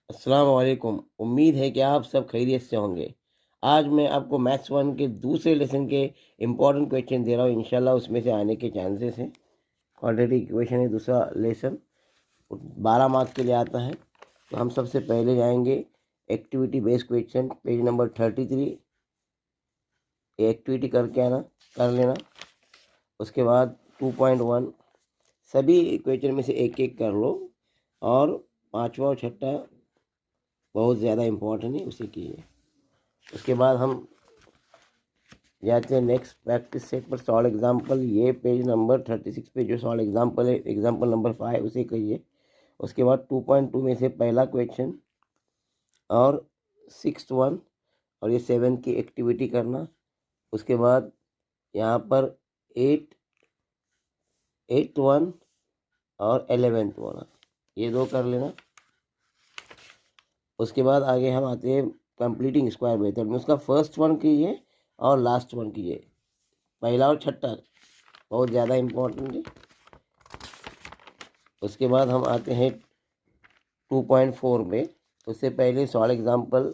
अस्सलाम वालेकुम। उम्मीद है कि आप सब खैरियत से होंगे। आज मैं आपको मैथ्स 1 के दूसरे लेसन के इम्पोर्टेंट क्वेश्चन दे रहा हूँ, इंशाल्लाह उसमें से आने के चांसेस हैं। क्वाड्रेटिक इक्वेशन है दूसरा लेसन, 12 मार्क्स के लिए आता है। तो हम सबसे पहले जाएंगे activity based question, page number 33। ये एक्टिविटी करके आना, कर लेना। उसके बाद 2.1 सभी क्वेश्चन में से एक एक कर लो, और पाँचवा और छठा बहुत ज़्यादा इम्पोर्टेंट है, उसे कीजिए। उसके बाद हम जाते हैं नेक्स्ट प्रैक्टिस सेट पर, सॉल्व एग्जाम्पल। ये पेज नंबर 36 पे जो सॉल्व एग्जाम्पल है, एग्जाम्पल नंबर 5, उसे कहिए। उसके बाद 2.2 में से पहला क्वेश्चन और 6th वन और ये 7th की एक्टिविटी करना। उसके बाद यहाँ पर 8th वन और 11th वन, ये दो कर लेना। उसके बाद आगे हम आते हैं कंप्लीटिंग स्क्वायर मेथड में। उसका फर्स्ट वन कीजिए और लास्ट वन कीजिए, पहला और छठा बहुत ज़्यादा इम्पोर्टेंट है। उसके बाद हम आते हैं 2.4 में। उससे पहले सॉल्व एग्जाम्पल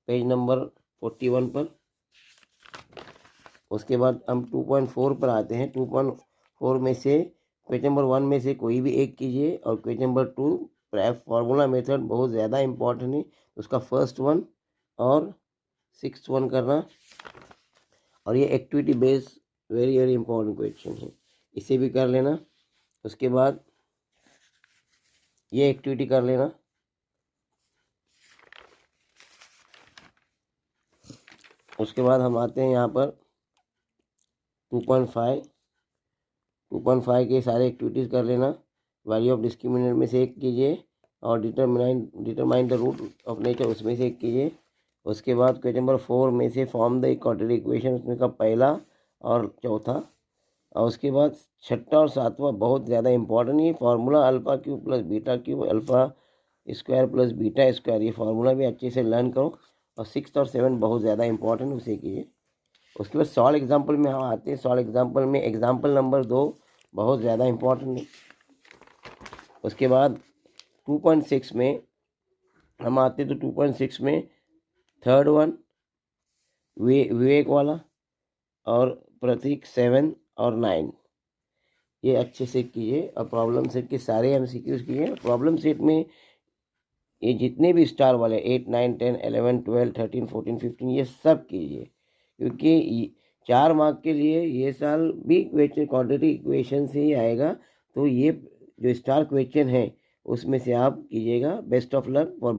पेज नंबर 41 पर। उसके बाद हम 2.4 पर आते हैं। 2.4 में से क्वेश्चन नंबर 1 में से कोई भी एक कीजिए, और क्वेश्चन नंबर 2 फार्मूला मेथड बहुत ज़्यादा इम्पोर्टेंट है, उसका फर्स्ट वन और 6th वन करना। और ये activity based very very important question है, इसे भी कर लेना। उसके बाद ये एक्टिविटी कर लेना। उसके बाद हम आते हैं यहाँ पर 2.5 के सारे एक्टिविटीज़ कर लेना। वैल्यू ऑफ डिस्क्रिमिनेंट में से एक कीजिए, और determine the root of nature उसमें से एक कीजिए। उसके बाद क्वेश्चन नंबर 4 में से फॉर्म द क्वाड्रेटिक इक्वेशन, उसमें का पहला और चौथा। और उसके बाद छठा और सातवां बहुत ज़्यादा इंपॉर्टेंट है, formula alpha cube plus beta cube alpha square plus beta square, ये फार्मूला भी अच्छे से लर्न करो। और 6th और 7th बहुत ज़्यादा इंपॉर्टेंट, उसे कीजिए। उसके बाद सॉल्व एग्जाम्पल में हम आते हैं। सॉल्व एग्जाम्पल में एग्जाम्पल नंबर 2 बहुत ज़्यादा इम्पोर्टेंट है। उसके बाद 2.6 में हम आते हैं, तो 2.6 में थर्ड वन विवेक वाला, और प्रतीक 7 और 9, ये अच्छे से कीजिए। और प्रॉब्लम सेट के सारे MCQs कीजिए। प्रॉब्लम सेट में ये जितने भी स्टार वाले 8, 9, 10, 11, 12, 13, 14, 15 ये सब कीजिए, क्योंकि 4 मार्क के लिए ये साल भी क्वेश्चन क्वाड्रेटिक इक्वेशन से ही आएगा। तो ये जो स्टार क्वेश्चन है उसमें से आप कीजिएगा। Best of luck for